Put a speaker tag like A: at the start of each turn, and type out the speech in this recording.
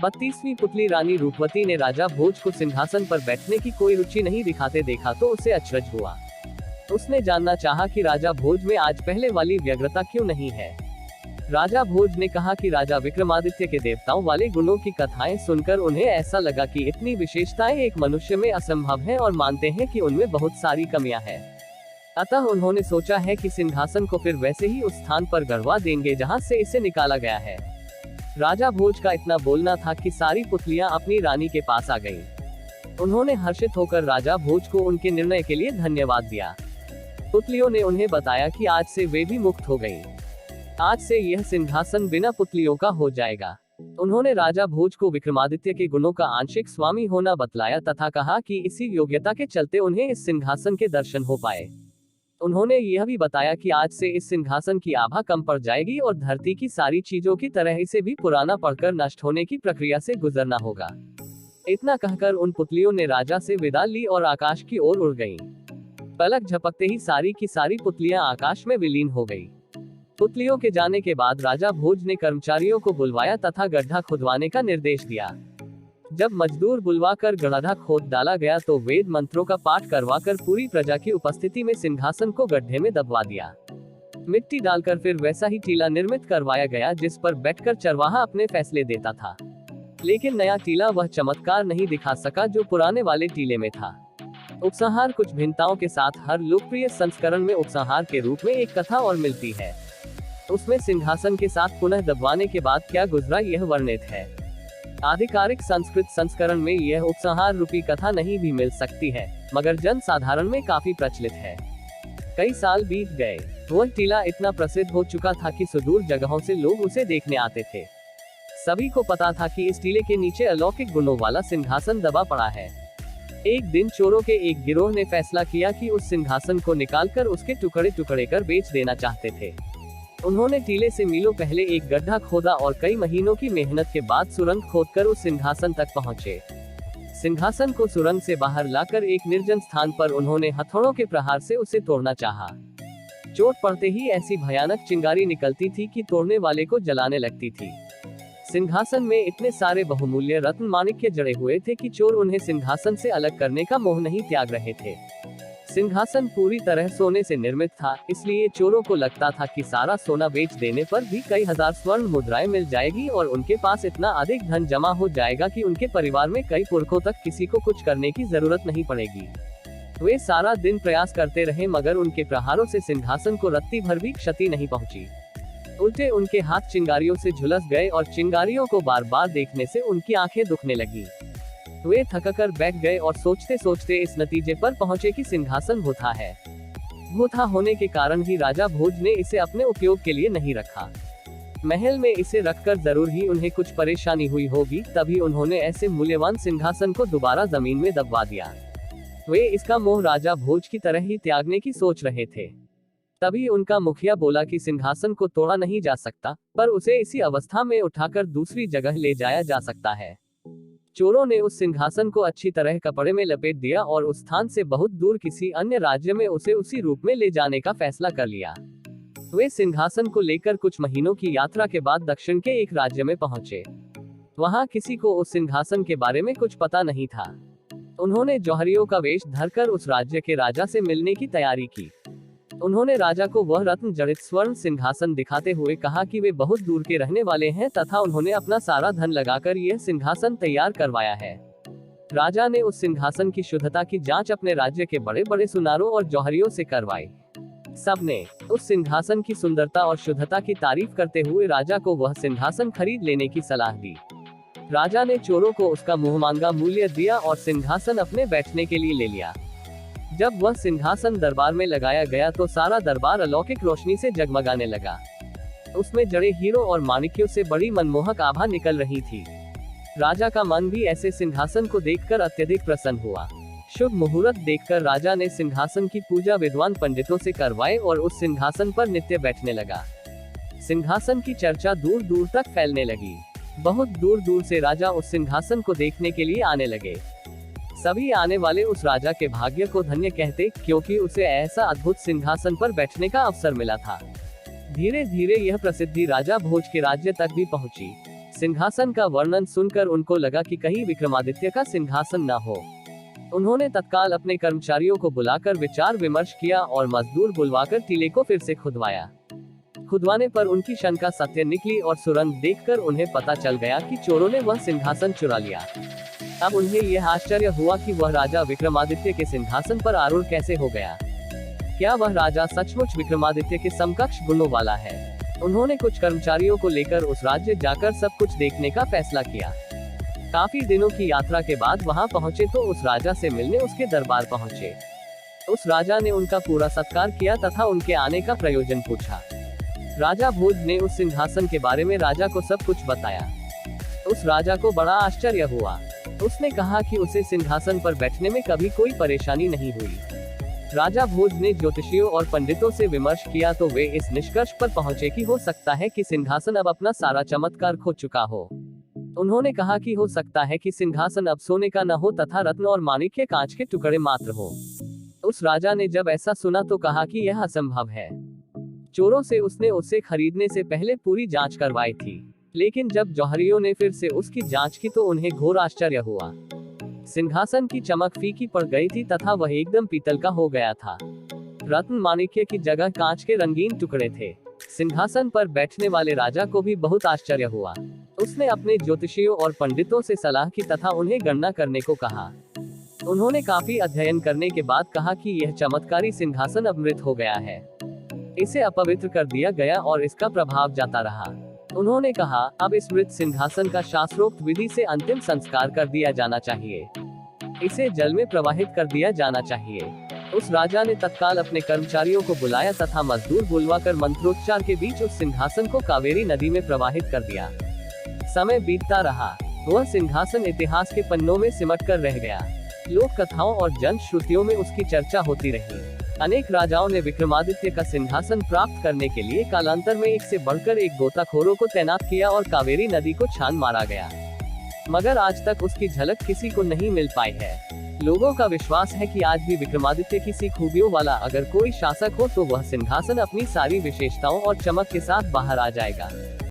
A: 32वीं पुतली रानी रूपवती ने राजा भोज को सिंहासन पर बैठने की कोई रुचि नहीं दिखाते देखा तो उसे अचरज हुआ। उसने जानना चाहा कि राजा भोज में आज पहले वाली व्यग्रता क्यों नहीं है। राजा भोज ने कहा कि राजा विक्रमादित्य के देवताओं वाले गुणों की कथाएं सुनकर उन्हें ऐसा लगा कि इतनी विशेषताएं एक मनुष्य में असंभव हैं और मानते हैं कि उनमें बहुत सारी कमियां हैं। अतः उन्होंने सोचा है कि सिंहासन को फिर वैसे ही उस स्थान पर गड़वा देंगे जहां से इसे निकाला गया है। राजा भोज का इतना बोलना था कि सारी पुतलियां अपनी रानी के पास आ गईं। उन्होंने हर्षित होकर राजा भोज को उनके निर्णय के लिए धन्यवाद दिया। पुतलियों ने उन्हें बताया कि आज से वे भी मुक्त हो गईं। आज से यह सिंहासन बिना पुतलियों का हो जाएगा। उन्होंने राजा भोज को विक्रमादित्य के गुणों का आंशिक स्वामी होना बतलाया तथा कहा कि इसी योग्यता के चलते उन्हें इस सिंहासन के दर्शन हो पाए। उन्होंने यह भी बताया कि आज से इस सिंहासन की आभा कम पड़ जाएगी और धरती की सारी चीजों की तरह इसे भी पुराना पड़कर नष्ट होने की प्रक्रिया से गुजरना होगा। इतना कहकर उन पुतलियों ने राजा से विदा ली और आकाश की ओर उड़ गईं। पलक झपकते ही सारी की सारी पुतलियां आकाश में विलीन हो गई। पुतलियों के जाने के बाद राजा भोज ने कर्मचारियों को बुलवाया तथा गड्ढा खुदवाने का निर्देश दिया। जब मजदूर बुलवाकर गड्ढा खोद डाला गया तो वेद मंत्रों का पाठ करवाकर पूरी प्रजा की उपस्थिति में सिंहासन को गड्ढे में दबवा दिया। मिट्टी डालकर फिर वैसा ही टीला निर्मित करवाया गया जिस पर बैठकर चरवाहा अपने फैसले देता था। लेकिन नया टीला वह चमत्कार नहीं दिखा सका जो पुराने वाले टीले में था। उपसंहार कुछ भिन्नताओं के साथ हर लोकप्रिय संस्करण में उपसंहार के रूप में एक कथा और मिलती है। उसमें सिंहासन के साथ पुनः दबवाने के बाद क्या गुजरा यह वर्णित है। आधिकारिक संस्कृत संस्करण में यह उपसंहार रूपी कथा नहीं भी मिल सकती है, मगर जन साधारण में काफी प्रचलित है। कई साल बीत गए, वह टीला इतना प्रसिद्ध हो चुका था कि सुदूर जगहों से लोग उसे देखने आते थे। सभी को पता था कि इस टीले के नीचे अलौकिक गुणों वाला सिंहासन दबा पड़ा है। एक दिन चोरों के एक गिरोह ने फैसला किया कि उस सिंहासन को निकालकर उसके टुकड़े टुकड़े कर बेच देना चाहते थे। उन्होंने टीले से मीलों पहले एक गड्ढा खोदा और कई महीनों की मेहनत के बाद सुरंग खोदकर उस सिंहासन तक पहुंचे। सिंहासन को सुरंग से बाहर लाकर एक निर्जन स्थान पर उन्होंने हथौड़ों के प्रहार से उसे तोड़ना चाहा। चोट पड़ते ही ऐसी भयानक चिंगारी निकलती थी कि तोड़ने वाले को जलाने लगती थी। सिंहासन में इतने सारे बहुमूल्य रत्न माणिक्य जड़े हुए थे कि चोर उन्हें सिंहासन से अलग करने का मोह नहीं त्याग रहे थे। सिंहासन पूरी तरह सोने से निर्मित था, इसलिए चोरों को लगता था कि सारा सोना बेच देने पर भी कई हजार स्वर्ण मुद्राएं मिल जाएगी और उनके पास इतना अधिक धन जमा हो जाएगा कि उनके परिवार में कई पुरखों तक किसी को कुछ करने की जरूरत नहीं पड़ेगी। वे सारा दिन प्रयास करते रहे मगर उनके प्रहारों से सिंहासन को रत्ती भर भी क्षति नहीं पहुंची। उल्टे उनके हाथ चिंगारियों से झुलस गए और चिंगारियों को बार बार देखने से उनकी आंखें दुखने लगी। वे थककर बैठ गए और सोचते सोचते इस नतीजे पर पहुंचे कि सिंहासन भूथा है। भूथा होने के कारण ही राजा भोज ने इसे अपने उपयोग के लिए नहीं रखा। महल में इसे रखकर जरूर ही उन्हें कुछ परेशानी हुई होगी, तभी उन्होंने ऐसे मूल्यवान सिंहासन को दोबारा जमीन में दबवा दिया। वे इसका मोह राजा भोज की तरह ही त्यागने की सोच रहे थे। तभी उनका मुखिया बोला कि सिंहासन को तोड़ा नहीं जा सकता, पर उसे इसी अवस्था में उठाकर दूसरी जगह ले जाया जा सकता है। चोरों ने उस सिंहासन को अच्छी तरह कपड़े में लपेट दिया और उस स्थान से बहुत दूर किसी अन्य राज्य में उसे उसी रूप में ले जाने का फैसला कर लिया। वे सिंहासन को लेकर कुछ महीनों की यात्रा के बाद दक्षिण के एक राज्य में पहुंचे। वहां किसी को उस सिंहासन के बारे में कुछ पता नहीं था। उन्होंने जौहरियों का वेश धरकर उस राज्य के राजा से मिलने की तैयारी की। उन्होंने राजा को वह रत्न जड़ित स्वर्ण सिंहासन दिखाते हुए कहा कि वे बहुत दूर के रहने वाले हैं तथा उन्होंने अपना सारा धन लगाकर यह सिंहासन तैयार करवाया है। राजा ने उस सिंहासन की शुद्धता की जांच अपने राज्य के बड़े बड़े सुनारों और जौहरियों से करवाई। सबने उस सिंहासन की सुंदरता और शुद्धता की तारीफ करते हुए राजा को वह सिंहासन खरीद लेने की सलाह दी। राजा ने चोरों को उसका मुंहमांगा मूल्य दिया और सिंहासन अपने बैठने के लिए ले लिया। जब वह सिंहासन दरबार में लगाया गया तो सारा दरबार अलौकिक रोशनी से जगमगाने लगा। उसमें जड़े हीरों और माणिक्यों से बड़ी मनमोहक आभा निकल रही थी। राजा का मन भी ऐसे सिंहासन को देखकर अत्यधिक प्रसन्न हुआ। शुभ मुहूर्त देखकर राजा ने सिंहासन की पूजा विद्वान पंडितों से करवाए और उस सिंहासन पर नित्य बैठने लगा। सिंहासन की चर्चा दूर दूर तक फैलने लगी। बहुत दूर दूर से राजा उस सिंहासन को देखने के लिए आने लगे। सभी आने वाले उस राजा के भाग्य को धन्य कहते, क्योंकि उसे ऐसा अद्भुत सिंहासन पर बैठने का अवसर मिला था। धीरे धीरे यह प्रसिद्धि राजा भोज के राज्य तक भी पहुंची। सिंहासन का वर्णन सुनकर उनको लगा कि कहीं विक्रमादित्य का सिंहासन न हो। उन्होंने तत्काल अपने कर्मचारियों को बुलाकर विचार विमर्श किया और मजदूर बुलवाकर टीले को फिर से खुदवाया। खुदवाने पर उनकी शंका सत्य निकली और सुरंग देखकर उन्हें पता चल गया कि चोरों ने वह सिंहासन चुरा लिया। अब उन्हें यह आश्चर्य हुआ कि वह राजा विक्रमादित्य के सिंहासन पर आरूढ़ कैसे हो गया। क्या वह राजा सचमुच विक्रमादित्य के समकक्ष गुणों वाला है? उन्होंने कुछ कर्मचारियों को लेकर उस राज्य जाकर सब कुछ देखने का फैसला किया। काफी दिनों की यात्रा के बाद वहां पहुंचे तो उस राजा से मिलने उसके दरबार पहुंचे। उस राजा ने उनका पूरा सत्कार किया तथा उनके आने का प्रयोजन पूछा। राजा भोज ने उस सिंहासन के बारे में राजा को सब कुछ बताया। उस राजा को बड़ा आश्चर्य हुआ। उसने कहा कि उसे सिंहासन पर बैठने में कभी कोई परेशानी नहीं हुई। राजा भोज ने ज्योतिषियों और पंडितों से विमर्श किया तो वे इस निष्कर्ष पर पहुंचे कि हो सकता है कि सिंहासन अब अपना सारा चमत्कार खो चुका हो। उन्होंने कहा कि हो सकता है कि सिंहासन अब सोने का न हो तथा रत्न और माणिक्य कांच के टुकड़े मात्र हो। उस राजा ने जब ऐसा सुना तो कहा कि यह असंभव है। चोरों से उसने उसे खरीदने से पहले पूरी जांच करवाई थी, लेकिन जब जौहरियों ने फिर से उसकी जांच की तो उन्हें घोर आश्चर्य हुआ। सिंहासन की चमक फीकी पड़ गई थी तथा वह एकदम पीतल का हो गया था। रत्न माणिक्य की जगह कांच के रंगीन टुकड़े थे। सिंहासन पर बैठने वाले राजा को भी बहुत आश्चर्य हुआ। उसने अपने ज्योतिषियों और पंडितों से सलाह की तथा उन्हें गणना करने को कहा। उन्होंने काफी अध्ययन करने के बाद कहा कि यह चमत्कारी सिंहासन अब मृत हो गया है। इसे अपवित्र कर दिया गया और इसका प्रभाव जाता रहा। उन्होंने कहा, अब इस मृत सिंहासन का शास्त्रोक्त विधि से अंतिम संस्कार कर दिया जाना चाहिए। इसे जल में प्रवाहित कर दिया जाना चाहिए। उस राजा ने तत्काल अपने कर्मचारियों को बुलाया तथा मजदूर बुलवाकर मंत्रोच्चार के बीच उस सिंहासन को कावेरी नदी में प्रवाहित कर दिया। समय बीतता रहा। वह सिंहासन इतिहास के पन्नों में सिमट कर रह गया। लोक कथाओं और जन श्रुतियों में उसकी चर्चा होती रही। अनेक राजाओं ने विक्रमादित्य का सिंहासन प्राप्त करने के लिए कालांतर में एक से बढ़कर एक गोताखोरों को तैनात किया और कावेरी नदी को छान मारा गया, मगर आज तक उसकी झलक किसी को नहीं मिल पाई है। लोगों का विश्वास है कि आज भी विक्रमादित्य की सी खूबियों वाला अगर कोई शासक हो तो वह सिंहासन अपनी सारी विशेषताओं और चमक के साथ बाहर आ जाएगा।